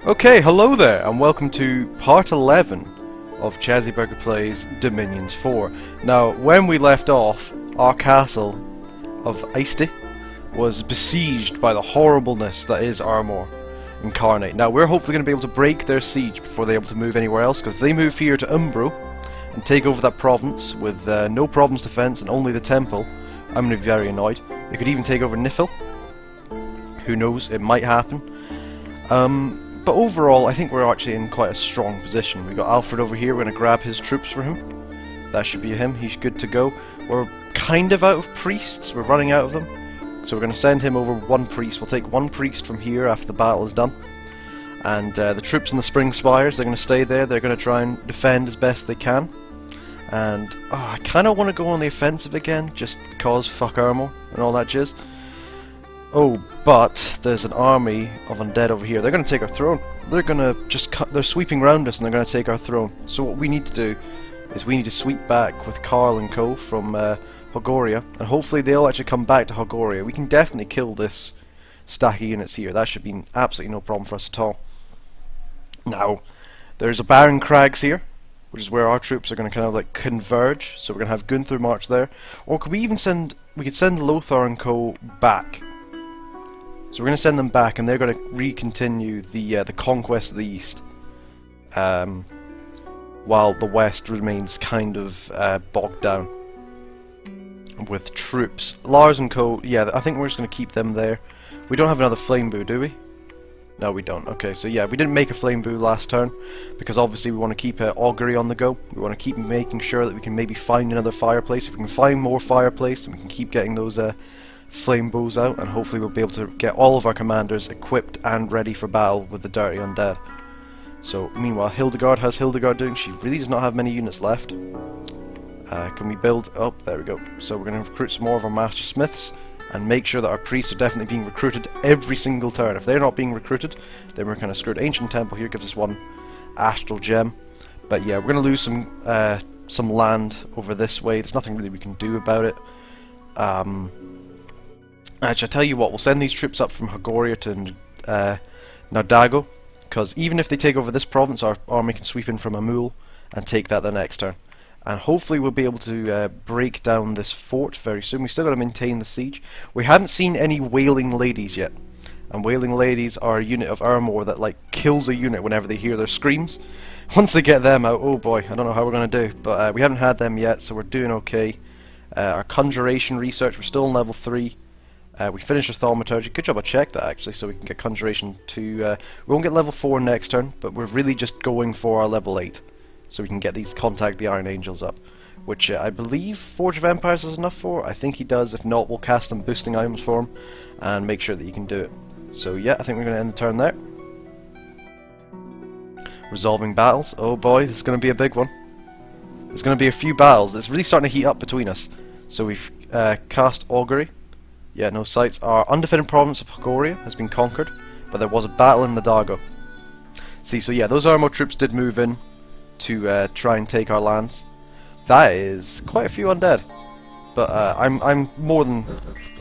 Okay, hello there, and welcome to part 11 of ChazzyBurger Plays Dominions 4. Now, when we left off, our castle of Acyste was besieged by the horribleness that is Ermor incarnate. Now, we're hopefully going to be able to break their siege before they're able to move anywhere else, because if they move here to Umbro and take over that province with no problems defense and only the temple, I'm going to be very annoyed. They could even take over Nifil. Who knows, it might happen. But overall, I think we're actually in quite a strong position. We've got Alfred over here, we're going to grab his troops for him. That should be him, he's good to go. We're kind of out of priests, we're running out of them. So we're going to send him over one priest. We'll take one priest from here after the battle is done. And the troops in the Spring Spires, they're going to stay there, they're going to try and defend as best they can. And I kind of want to go on the offensive again, just because fuck Ermor and all that jizz. Oh, but there's an army of undead over here. They're going to take our throne. They're going to just they're sweeping around us and they're going to take our throne. So what we need to do is we need to sweep back with Carl and co from Hogoria, and hopefully they'll actually come back to Hogoria. We can definitely kill this stack of units here. That should be absolutely no problem for us at all. Now, there's a Barren Crags here, which is where our troops are going to kind of like converge. So we're going to have Gunther march there. Or could we even send... we could send Lothar and co back. So we're going to send them back, and they're going to re-continue the conquest of the east, while the west remains kind of bogged down with troops. Lars and co, yeah, I think we're just going to keep them there. We don't have another flame boo, do we? No, we don't. Okay, so yeah, we didn't make a flame boo last turn, because obviously we want to keep augury on the go. We want to keep making sure that we can maybe find another fireplace. If we can find more fireplace, then we can keep getting those flame bows out, and hopefully we'll be able to get all of our commanders equipped and ready for battle with the dirty undead. So meanwhile, Hildegard, how's Hildegard doing? She really does not have many units left. Can we build... oh, there we go. So we're going to recruit some more of our master smiths and make sure that our priests are definitely being recruited every single turn. If they're not being recruited, then we're kind of screwed. Ancient Temple here gives us one astral gem, but yeah, we're going to lose some land over this way. There's nothing really we can do about it. Actually, I'll tell you what, we'll send these troops up from Hogoria to Nardago, because even if they take over this province, our army can sweep in from Amul and take that the next turn. And hopefully we'll be able to break down this fort very soon. We still got to maintain the siege. We haven't seen any Wailing Ladies yet, and Wailing Ladies are a unit of Ermor that like kills a unit whenever they hear their screams. Once they get them out, oh boy, I don't know how we're going to do, but we haven't had them yet, so we're doing okay. Our Conjuration research, we're still on level 3. We finished our Thaumaturgy. Good job I checked that actually, so we can get Conjuration to... we won't get level 4 next turn, but we're really just going for our level 8. So we can get these Contact the Iron Angels up. Which I believe Forge of Empires is enough for. I think he does. If not, we'll cast some boosting items for him and make sure that he can do it. So yeah, I think we're going to end the turn there. Resolving battles. Oh boy, this is going to be a big one. There's going to be a few battles. It's really starting to heat up between us. So we've cast Augury. Yeah, no sights. Our undefended province of Hogoria has been conquered, but there was a battle in Nardago. See, so yeah, those Ermor troops did move in to try and take our lands. That is quite a few undead, but I'm more than...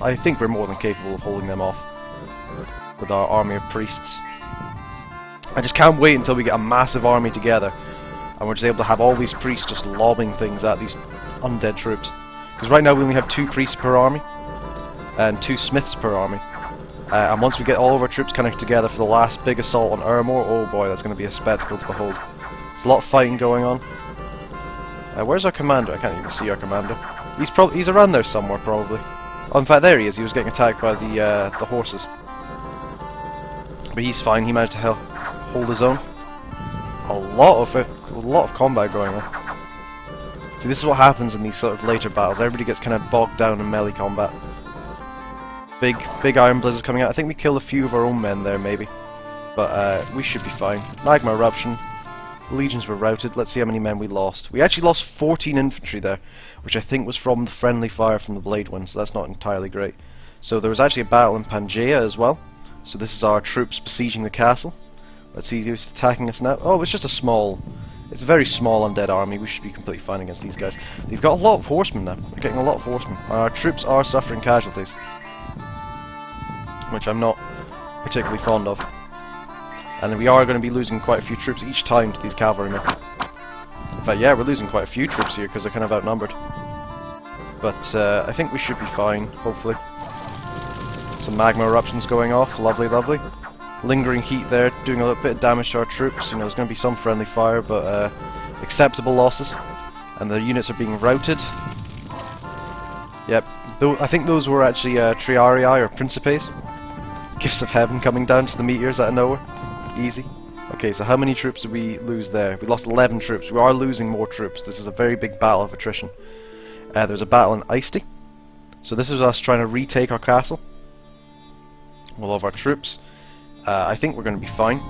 I think we're more than capable of holding them off with our army of priests. I just can't wait until we get a massive army together, and we're just able to have all these priests just lobbing things at these undead troops. Because right now we only have 2 priests per army, and 2 smiths per army. And once we get all of our troops kind of together for the last big assault on Ermor, oh boy, that's going to be a spectacle to behold. There's a lot of fighting going on. Where's our commander? I can't even see our commander. He's around there somewhere, probably. Oh, in fact, there he is. He was getting attacked by the horses. But he's fine. He managed to hold his own. A lot of combat going on. See, this is what happens in these sort of later battles. Everybody gets kind of bogged down in melee combat. Big Iron Blizzards coming out. I think we killed a few of our own men there, maybe. But we should be fine. Magma Eruption. Legions were routed. Let's see how many men we lost. We actually lost 14 infantry there, which I think was from the friendly fire from the Blade Wind, so that's not entirely great. So there was actually a battle in Pangea as well. So this is our troops besieging the castle. Let's see who's attacking us now. Oh, it's just a small... it's a very small undead army. We should be completely fine against these guys. They've got a lot of horsemen now. They're getting a lot of horsemen. Our troops are suffering casualties, which I'm not particularly fond of. And we are going to be losing quite a few troops each time to these cavalrymen. In fact, yeah, we're losing quite a few troops here because they're kind of outnumbered. But I think we should be fine, hopefully. Some magma eruptions going off, lovely, lovely. Lingering heat there, doing a little bit of damage to our troops. You know, there's going to be some friendly fire, but acceptable losses. And the units are being routed. Yep, I think those were actually Triarii or Principes. Gifts of Heaven coming down to the meteors out of nowhere. Easy. Okay, so how many troops did we lose there? We lost 11 troops. We are losing more troops. This is a very big battle of attrition. There's a battle in Acyste. So this is us trying to retake our castle. All of our troops. I think we're going to be fine.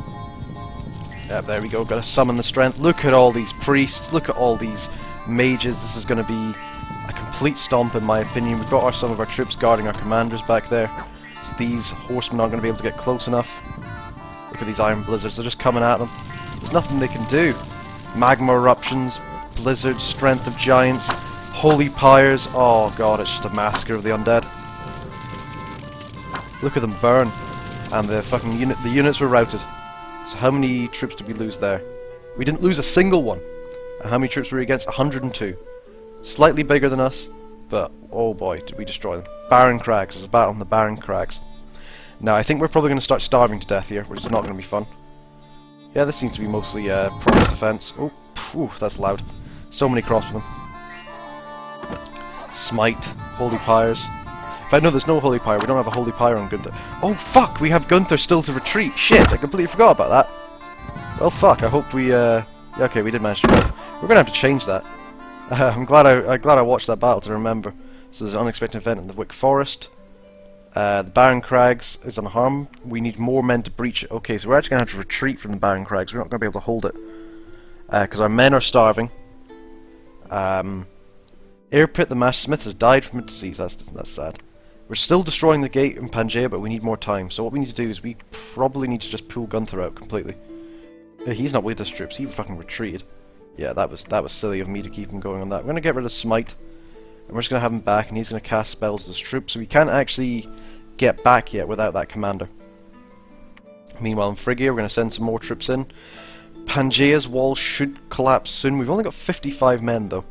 Yep, there we go. Got to summon the strength. Look at all these priests. Look at all these mages. This is going to be a complete stomp in my opinion. We've got some of our troops guarding our commanders back there. So these horsemen aren't going to be able to get close enough. Look at these iron blizzards. They're just coming at them. There's nothing they can do. Magma eruptions, blizzards, strength of giants, holy pyres. Oh god, it's just a massacre of the undead. Look at them burn. And the fucking units were routed. So how many troops did we lose there? We didn't lose a single one. And how many troops were we against? 102. Slightly bigger than us, but oh boy, did we destroy them. Barren Crags. There's a battle on the Barren Crags. Now, I think we're probably going to start starving to death here, which is not going to be fun. Yeah, this seems to be mostly promised defense. Oh, phew, that's loud. So many crossbowmen. Smite, Holy Pyres. In fact, no, there's no Holy Pyre. We don't have a Holy Pyre on Gunther. Oh, fuck! We have Gunther still to retreat. Shit, I completely forgot about that. Well, fuck, I hope we, yeah, okay, we did manage to win. We're going to have to change that. I'm glad I watched that battle to remember. So there's an unexpected event in the Wick Forest. The Barren Crags is unharmed. We need more men to breach it. Okay, so we're actually going to have to retreat from the Barren Crags. We're not going to be able to hold it. Because our men are starving. Airpit the Mash Smith has died from a disease. That's sad. We're still destroying the gate in Pangea, but we need more time. So what we need to do is we probably need to just pull Gunther out completely. He's not with us troops. He fucking retreated. Yeah, that was silly of me to keep him going on that. We're going to get rid of Smite. And we're just going to have him back, and he's going to cast spells as troops, so we can't actually get back yet without that commander. Meanwhile in Phrygia, we're going to send some more troops in. Pangea's wall should collapse soon. We've only got 55 men, though.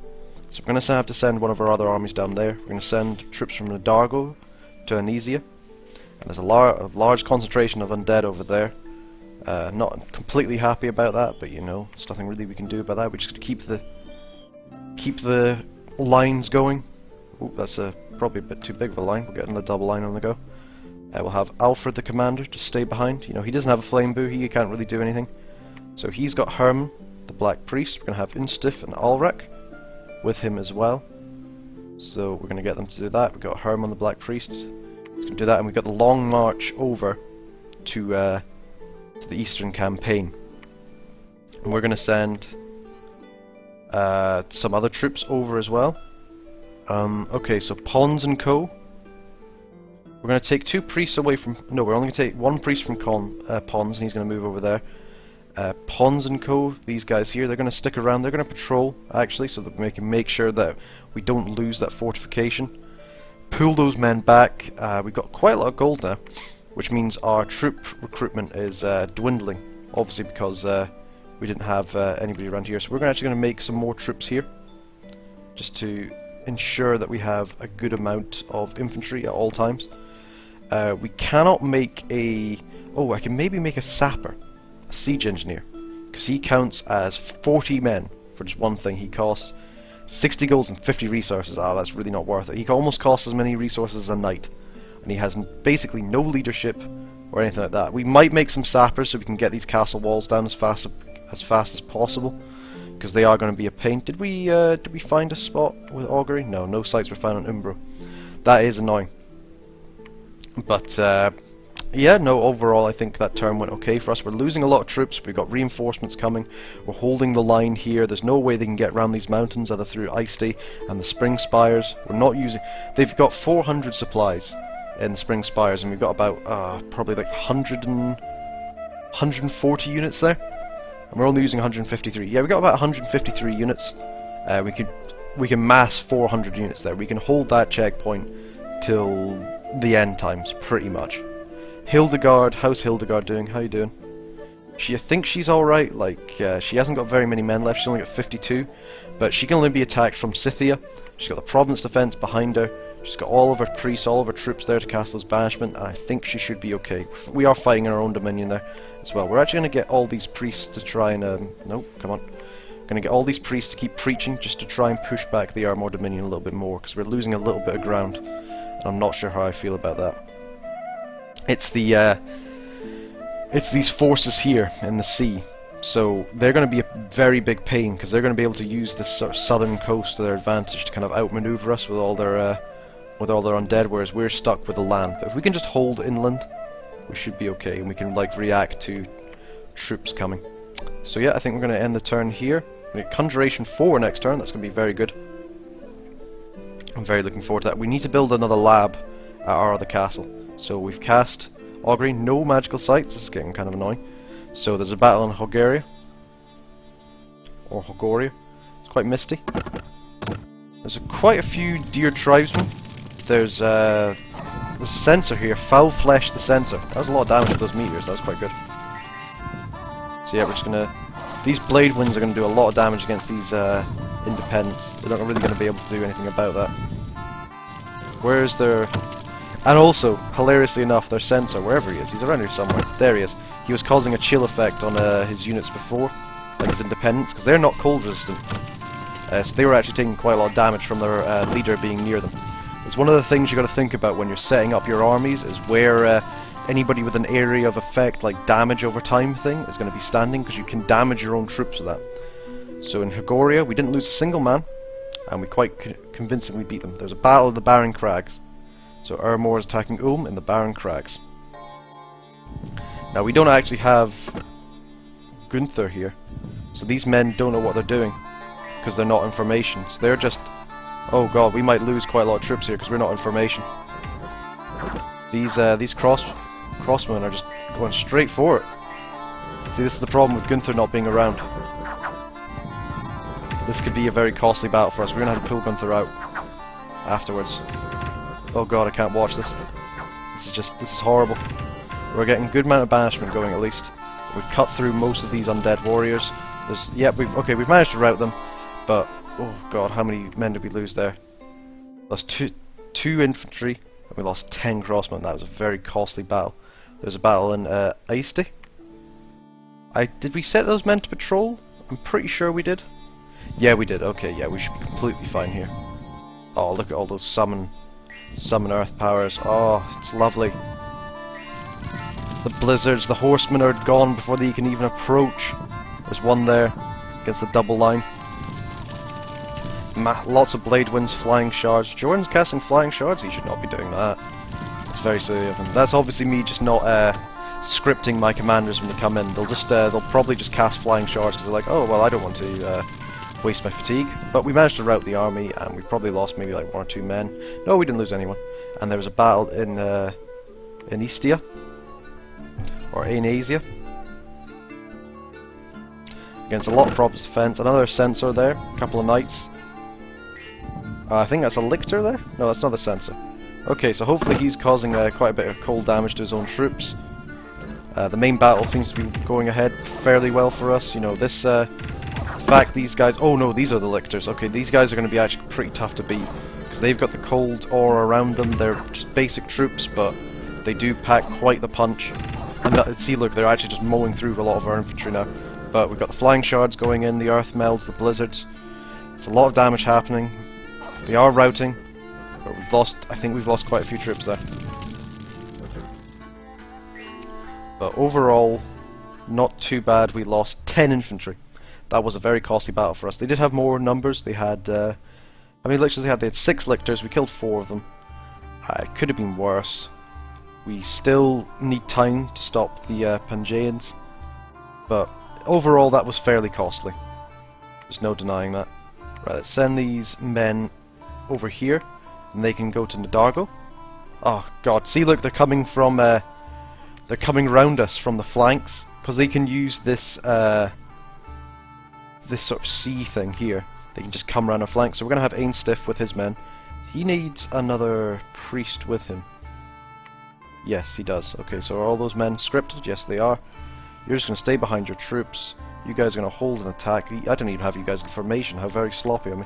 So we're going to have to send one of our other armies down there. We're going to send troops from Nadargo to Anesia. And there's a large concentration of undead over there. Not completely happy about that, but you know, there's nothing really we can do about that. We're just going to keep the lines going. Oh, that's probably a bit too big of a line. We'll get another double line on the go. We'll have Alfred the commander to stay behind. You know, he doesn't have a flame bow. He can't really do anything. So he's got Herman, the Black Priest. We're going to have Instif and Ulrich with him as well. So we're going to get them to do that. We've got Herman the Black Priest. He's going to do that, and we've got the long march over to the Eastern Campaign. And we're going to send some other troops over as well. Okay, so Pons and Co. We're going to take 2 priests away from... No, we're only going to take 1 priest from Pons, and he's going to move over there. Pons and Co, these guys here, they're going to stick around. They're going to patrol, actually, so that we can make sure that we don't lose that fortification. Pull those men back. We've got quite a lot of gold now, which means our troop recruitment is dwindling, obviously because we didn't have anybody around here. So we're actually going to make some more troops here, just to ensure that we have a good amount of infantry at all times. We cannot make a... Oh, I can maybe make a sapper, a siege engineer, because he counts as 40 men for just one thing. He costs 60 golds and 50 resources. Ah, that's really not worth it. He almost costs as many resources as a knight, and he has basically no leadership or anything like that. We might make some sappers so we can get these castle walls down as fast as possible, because they are going to be a pain. Did we find a spot with augury? No sites were found on Umbro. That is annoying. But yeah, no, overall I think that turn went okay for us. We're losing a lot of troops, we've got reinforcements coming, we're holding the line here. There's no way they can get around these mountains other through Acyste and the Spring Spires. We're not using... They've got 400 supplies in the Spring Spires, and we've got about probably like 140 units there. And we're only using 153. Yeah, we got about 153 units. We can mass 400 units there. We can hold that checkpoint till the end times, pretty much. Hildegard, how's Hildegard doing? How you doing? I thinks she's alright, like, she hasn't got very many men left, she's only got 52, but she can only be attacked from Scythia. She's got the province defense behind her, she's got all of her priests, all of her troops there to cast those banishment, and I think she should be okay. We are fighting in our own dominion there as well. We're actually going to get all these priests to try and, no, come on. Going to get all these priests to keep preaching, just to try and push back the Ermor dominion a little bit more, because we're losing a little bit of ground, and I'm not sure how I feel about that. It's these forces here in the sea, so they're going to be a very big pain, because they're going to be able to use this sort of southern coast to their advantage to kind of outmaneuver us with all their undead, whereas we're stuck with the land. But if we can just hold inland, we should be okay, and we can like react to troops coming. So yeah, I think we're going to end the turn here. We get Conjuration 4 next turn, that's going to be very good. I'm very looking forward to that. We need to build another lab at our other castle. So we've cast Augury, no magical sights, this is getting kind of annoying. So there's a battle in Hogaria. Or Hogoria. It's quite misty. There's quite a few deer tribesmen. There's a censor here, Foul Flesh the Censor. That was a lot of damage with those meteors, that was quite good. So yeah, we're just gonna... These blade winds are gonna do a lot of damage against these independents. They're not really gonna be able to do anything about that. Where's their... And also, hilariously enough, their censor, wherever he is, he's around here somewhere. There he is. He was causing a chill effect on his units before, like his independents, because they're not cold resistant. So they were actually taking quite a lot of damage from their leader being near them. It's one of the things you got to think about when you're setting up your armies, is where anybody with an area of effect, like damage over time thing, is going to be standing, because you can damage your own troops with that. So in Hogoria, we didn't lose a single man, and we quite convincingly beat them. There's a battle in the Barren Crags. So Ermor is attacking Ulm in the Barren Crags. Now we don't actually have Gunther here, so these men don't know what they're doing, because they're not in formation. So they're just... Oh god, we might lose quite a lot of troops here because we're not in formation. These crossmen are just going straight for it. See, this is the problem with Gunther not being around. This could be a very costly battle for us. We're going to have to pull Gunther out afterwards. Oh god, I can't watch this. This is horrible. We're getting a good amount of banishment going at least. We've cut through most of these undead warriors. We've managed to rout them, but oh god, how many men did we lose there? Lost two infantry, and we lost 10 crossmen. That was a very costly battle. There's a battle in Acyste. Did we set those men to patrol? I'm pretty sure we did. Yeah, we did. Okay, yeah, we should be completely fine here. Oh, look at all those summon earth powers. Oh, it's lovely. The blizzards, the horsemen are gone before they can even approach. There's one there against the double line. Lots of blade winds, flying shards. Jordan's casting flying shards? He should not be doing that. It's very silly of him. That's obviously me just not scripting my commanders when they come in. They'll probably just cast flying shards because they're like, oh well, I don't want to waste my fatigue. But we managed to rout the army, and we probably lost maybe like 1 or 2 men. No, we didn't lose anyone. And there was a battle in Istia or Asia against a lot of province defense. Another censor there, a couple of knights. I think that's a lictor there? No, that's not a censor. Okay, so hopefully he's causing quite a bit of cold damage to his own troops. The main battle seems to be going ahead fairly well for us. You know, this the fact these guys... Oh no, these are the lictors. Okay, these guys are going to be actually pretty tough to beat, because they've got the cold aura around them. They're just basic troops, but they do pack quite the punch. And see, look, they're actually just mowing through a lot of our infantry now. But we've got the flying shards going in, the earth melds, the blizzards. It's a lot of damage happening. They are routing, but I think we've lost quite a few troops there. But overall, not too bad. We lost 10 infantry. That was a very costly battle for us. They did have more numbers. They had, how many lictors they had? They had 6 lictors. We killed 4 of them. It could have been worse. We still need time to stop the Pangeans. But overall, that was fairly costly. There's no denying that. Right, let's send these men over here, and they can go to Nadargo. Oh god, see, look, they're coming from they're coming round us from the flanks, because they can use this this sort of sea thing here. They can just come around our flanks. So we're gonna have Ainstiff with his men. He needs another priest with him. Yes, he does. Okay, so are all those men scripted? Yes, they are. You're just going to stay behind your troops. You guys are going to hold and attack. I don't even have you guys in formation. How very sloppy of me.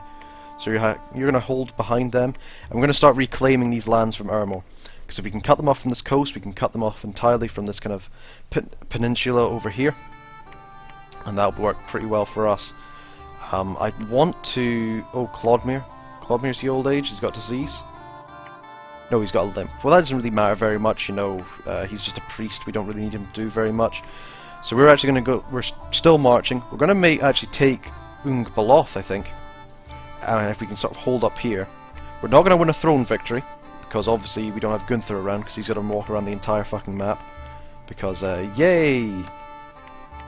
So you're going to hold behind them. And we're going to start reclaiming these lands from Ermor. Because if we can cut them off from this coast, we can cut them off entirely from this kind of peninsula over here. And that'll work pretty well for us. I want to... Oh, Clodmere. Clodmere's the old age. He's got disease. No, he's got a limp. Well, that doesn't really matter very much, you know. He's just a priest. We don't really need him to do very much. So we're actually going to go... We're still marching. We're going to actually take Ung-Baloth, I think. And if we can sort of hold up here. We're not going to win a throne victory. Because obviously we don't have Gunther around. Because he's got to walk around the entire fucking map. Because, yay!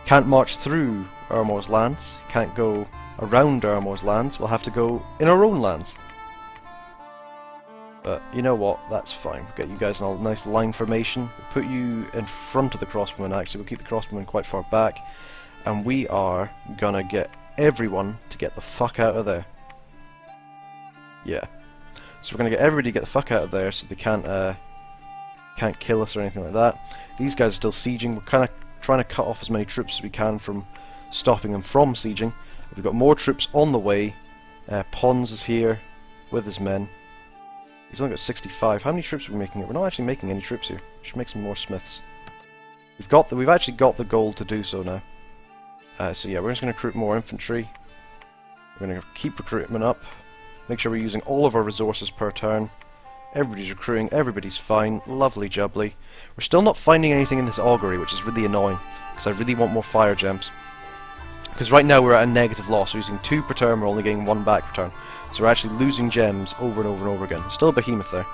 Can't march through Ermor's lands. Can't go around Ermor's lands. We'll have to go in our own lands. But you know what? That's fine. We'll get you guys in a nice line formation. We'll put you in front of the crossbowmen, actually. We'll keep the crossbowmen quite far back. And we are gonna get everyone to get the fuck out of there. Yeah. So we're gonna get everybody to get the fuck out of there so they can't kill us or anything like that. These guys are still sieging. We're kind of trying to cut off as many troops as we can from stopping them from sieging. We've got more troops on the way. Pons is here with his men. He's only got 65. How many troops are we making here? We're not actually making any troops here. We should make some more smiths. We've actually got the gold to do so now. So yeah, we're just going to recruit more infantry. We're going to keep recruitment up. Make sure we're using all of our resources per turn. Everybody's recruiting. Everybody's fine. Lovely jubbly. We're still not finding anything in this augury, which is really annoying. Because I really want more fire gems. Because right now we're at a negative loss. We're using 2 per turn. We're only getting 1 back per turn. So we're actually losing gems over and over and over again. Still a behemoth there.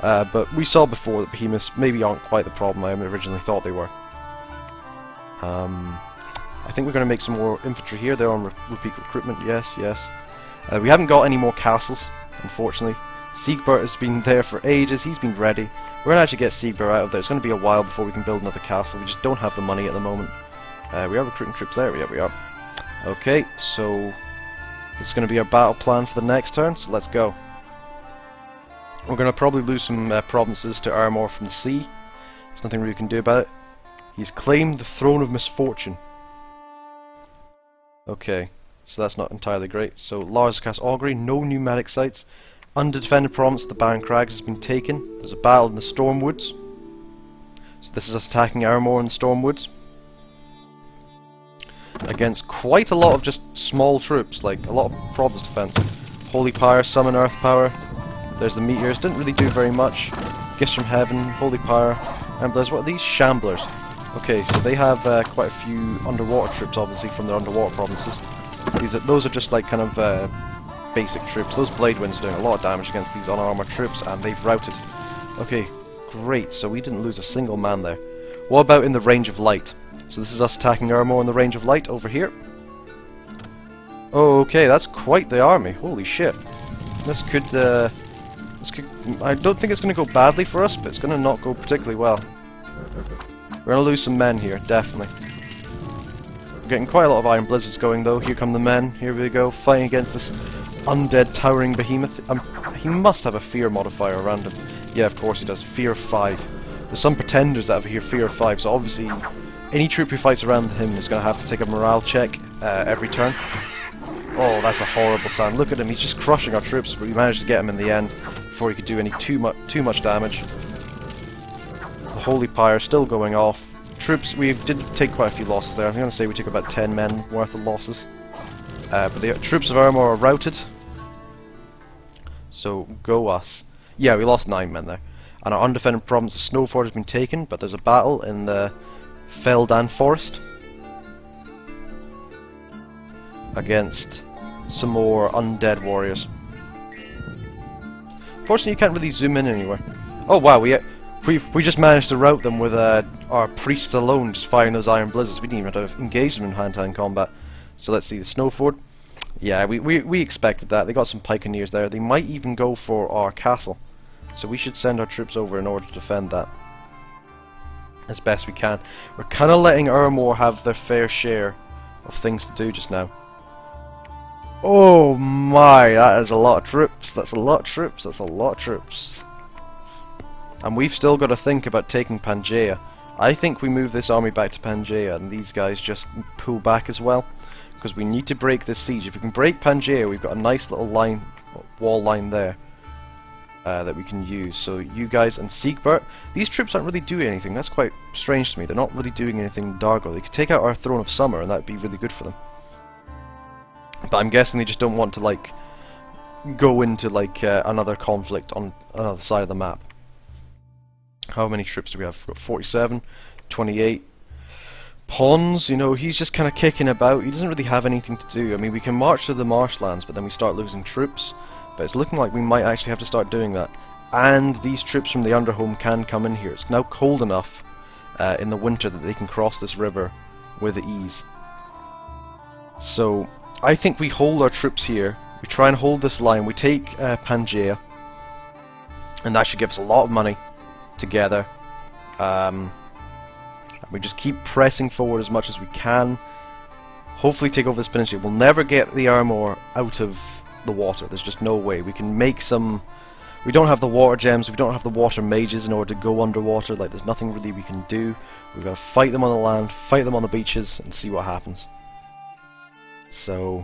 But we saw before that behemoths maybe aren't quite the problem I originally thought they were. I think we're going to make some more infantry here. They're on repeat recruitment. Yes, yes. We haven't got any more castles, unfortunately. Siegbert has been there for ages. He's been ready. We're going to actually get Siegbert out of there. It's going to be a while before we can build another castle. We just don't have the money at the moment. We are recruiting troops there. Yeah, we are. Okay, so... This is going to be our battle plan for the next turn, so let's go. We're going to probably lose some provinces to Ermor from the sea. There's nothing we can do about it. He's claimed the Throne of Misfortune. Okay, so that's not entirely great. So, Lars cast Augury, no pneumatic sites. Undefended province of the Barren Crags has been taken. There's a battle in the Stormwoods. So this is us attacking Ermor in the Stormwoods. Against quite a lot of just small troops, like a lot of province defense. Holy Pyre, Summon Earth Power. There's the Meteors, didn't really do very much. Gifts from Heaven, Holy Pyre, and there's what are these? Shamblers. Okay, so they have quite a few underwater troops, obviously, from their underwater provinces. Those are just like kind of basic troops. Those Blade Winds are doing a lot of damage against these unarmored troops, and they've routed. Okay, great, so we didn't lose a single man there. What about in the Range of Light? So this is us attacking Ermor in the Range of Light over here. Oh, okay, that's quite the army. Holy shit. This could... I don't think it's going to go badly for us, but it's going to not go particularly well. We're going to lose some men here, definitely. We're getting quite a lot of Iron Blizzards going, though. Here come the men. Here we go, fighting against this undead towering behemoth. He must have a fear modifier around him. Yeah, of course he does. Fear 5. There's some pretenders that have here fear 5, so obviously any troop who fights around him is going to have to take a morale check every turn. Oh, that's a horrible sound. Look at him, he's just crushing our troops, but we managed to get him in the end before he could do any too much damage. The Holy Pyre still going off. Troops, we did take quite a few losses there. I'm going to say we took about 10 men worth of losses. But the troops of Ermor are routed. So, go us. Yeah, we lost 9 men there. And our undefended province of Snowford has been taken, but there's a battle in the Feldan Forest against some more undead warriors. Fortunately, you can't really zoom in anywhere. Oh wow, we just managed to rout them with our priests alone, just firing those Iron Blizzards. We didn't even have to engage them in hand-to-hand combat. So let's see, the Snowford. Yeah, we expected that. They got some pikeneers there. They might even go for our castle. So we should send our troops over in order to defend that as best we can. We're kind of letting Ermor have their fair share of things to do just now. Oh my, that is a lot of troops. That's a lot of troops. That's a lot of troops. And we've still got to think about taking Pangea. I think we move this army back to Pangea and these guys just pull back as well, because we need to break this siege. If we can break Pangea, we've got a nice little line, wall line there that we can use. So you guys and Siegbert, these troops aren't really doing anything. That's quite strange to me. They're not really doing anything in Dargo. They could take out our Throne of Summer and that would be really good for them. But I'm guessing they just don't want to like go into like another conflict on another side of the map. How many troops do we have? We've got 47, 28. Pons, you know, he's just kind of kicking about. He doesn't really have anything to do. I mean, we can march to the marshlands, but then we start losing troops. But it's looking like we might actually have to start doing that. And these troops from the Underhome can come in here. It's now cold enough in the winter that they can cross this river with ease. So I think we hold our troops here. We try and hold this line. We take Pangea, and that should give us a lot of money together. We just keep pressing forward as much as we can. Hopefully take over this peninsula. We'll never get the Ermor out of the water. There's just no way. We can make some... We don't have the water gems, we don't have the water mages in order to go underwater. Like, there's nothing really we can do. We've got to fight them on the land, fight them on the beaches, and see what happens. So...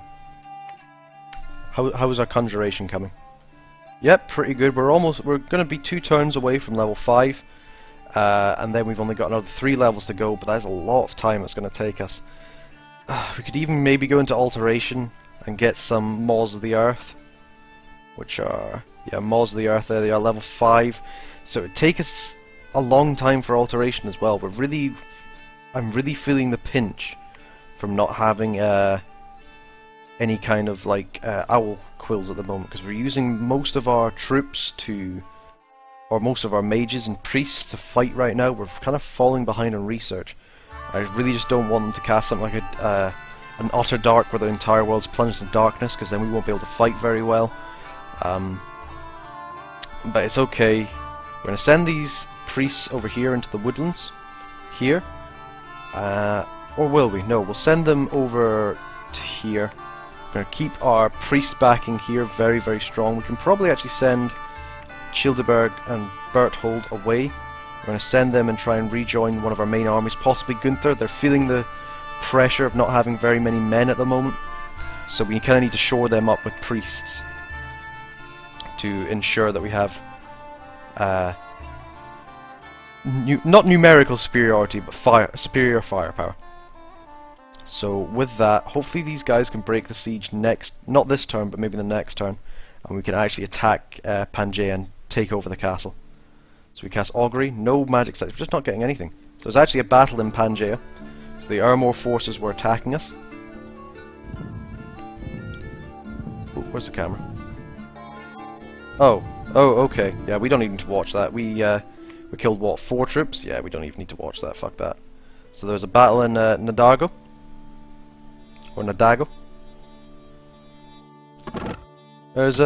How is our conjuration coming? Yep, pretty good. We're going to be 2 turns away from level 5. And then we've only got another 3 levels to go, but that's a lot of time it's going to take us. We could even maybe go into Alteration and get some Maws of the Earth, which are, yeah, Maws of the Earth there, they are level 5, so it would take us a long time for Alteration as well. I'm really feeling the pinch from not having any kind of like owl quills at the moment, because we're using most of our troops to, or most of our mages and priests to fight right now. We're kind of falling behind on research. I really just don't want them to cast something like an utter dark where the entire world's plunged in darkness, because then we won't be able to fight very well. But it's okay. We're going to send these priests over here into the woodlands. Here. Or will we? No, we'll send them over to here. We're going to keep our priest backing here very, very strong. We can probably actually send Childeberg and Berthold away. We're going to send them and try and rejoin one of our main armies, possibly Gunther. They're feeling the pressure of not having very many men at the moment, so we kind of need to shore them up with priests to ensure that we have not numerical superiority, but superior firepower. So with that, hopefully these guys can break the siege not this turn, but maybe the next turn, and we can actually attack Pangea and take over the castle. So we cast Augury, no magic sets, we're just not getting anything. So there's actually a battle in Pangea. So the Ermor forces were attacking us. Ooh, where's the camera? Oh, okay. Yeah, we don't even need to watch that. We killed, what, 4 troops? Yeah, we don't even need to watch that. Fuck that. So there's a battle in Nadago. Or Nadago. There's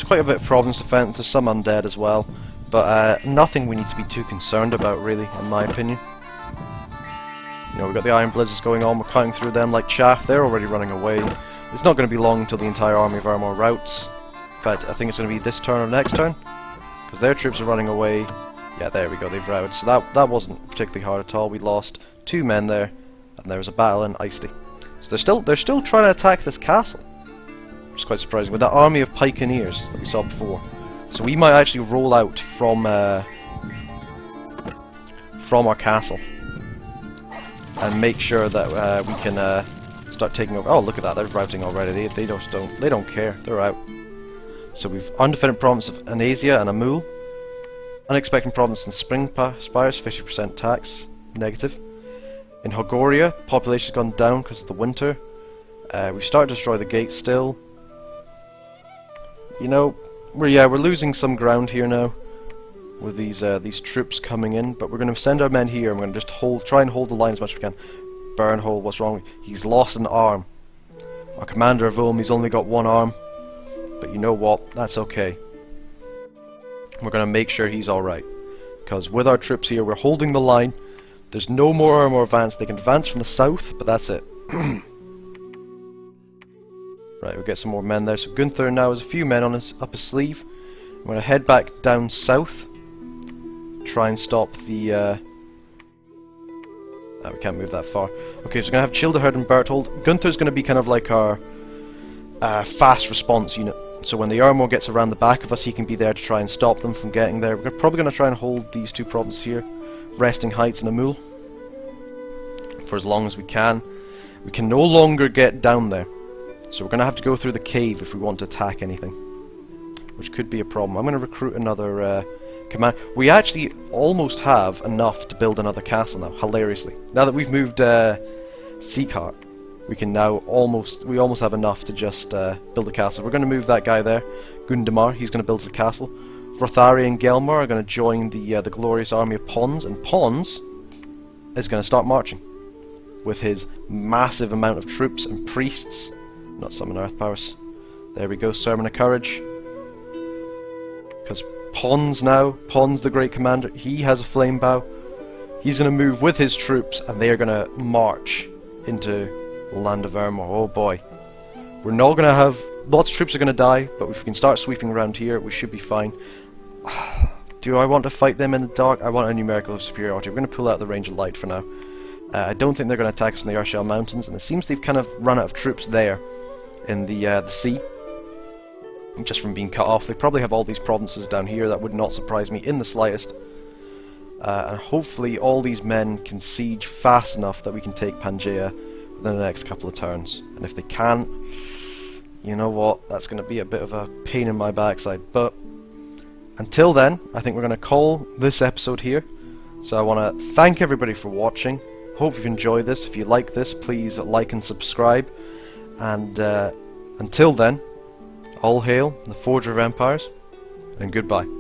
quite a bit of Province defense. There's some undead as well, but nothing we need to be too concerned about, really, in my opinion. You know, we've got the Iron Blizzards going on. We're cutting through them like chaff. They're already running away. It's not going to be long until the entire army of Ermor routs. In fact, I think it's going to be this turn or next turn, because their troops are running away. Yeah, there we go. They've routed. So that wasn't particularly hard at all. We lost 2 men there, and there was a battle in Acyste. So they're still trying to attack this castle. Which is quite surprising, with that army of pikeneers that we saw before. So we might actually roll out from our castle and make sure that we can start taking over. Oh, look at that! They're routing already. They don't care. They're out. So we've undefended province of Anasia and Amul, unexpected province in Spring Spires, 50% tax, negative. In Hogoria, population's gone down because of the winter. We've started to destroy the gate still. You know, we're losing some ground here now with these troops coming in, but we're going to send our men here and we're going to just try and hold the line as much as we can. Burnhold, what's wrong? He's lost an arm. Our commander of Ulm, he's only got 1 arm, but you know what? That's okay. We're going to make sure he's alright, because with our troops here, we're holding the line. There's no more Ermor advance. They can advance from the south, but that's it. Right, we'll get some more men there. So Gunther now has a few men up his sleeve. I'm going to head back down south, try and stop the We can't move that far. Okay, so we're going to have Childeherd and Berthold. Gunther's going to be kind of like our fast response unit. So when the Ermor gets around the back of us, he can be there to try and stop them from getting there. We're probably going to try and hold these two provinces here, Resting Heights and Amul, for as long as we can. We can no longer get down there, so we're going to have to go through the cave if we want to attack anything, which could be a problem. I'm going to recruit another command. We actually almost have enough to build another castle now, hilariously. Now that we've moved Seacart, we can now almost have enough to just build a castle. We're going to move that guy there, Gundamar. He's going to build a castle. Rothari and Gelmar are going to join the glorious army of Pons, and Pons is going to start marching with his massive amount of troops and priests. Not summon earth powers. There we go, Sermon of Courage. Because Pons the great commander, he has a flame bow. He's going to move with his troops, and they are going to march into the land of Ermor. Oh boy. We're not going to have... Lots of troops are going to die, but if we can start sweeping around here, we should be fine. Do I want to fight them in the dark? I want a numerical superiority. We're going to pull out the range of light for now. I don't think they're going to attack us in the Urshel Mountains, and it seems they've kind of run out of troops there in the sea, just from being cut off. They probably have all these provinces down here. That would not surprise me in the slightest. And hopefully all these men can siege fast enough that we can take Pangea within the next couple of turns. And if they can't, you know what, that's going to be a bit of a pain in my backside. But until then, I think we're going to call this episode here. So I want to thank everybody for watching. Hope you've enjoyed this. If you like this, please like and subscribe. And until then, all hail the Forger of Empires, and goodbye.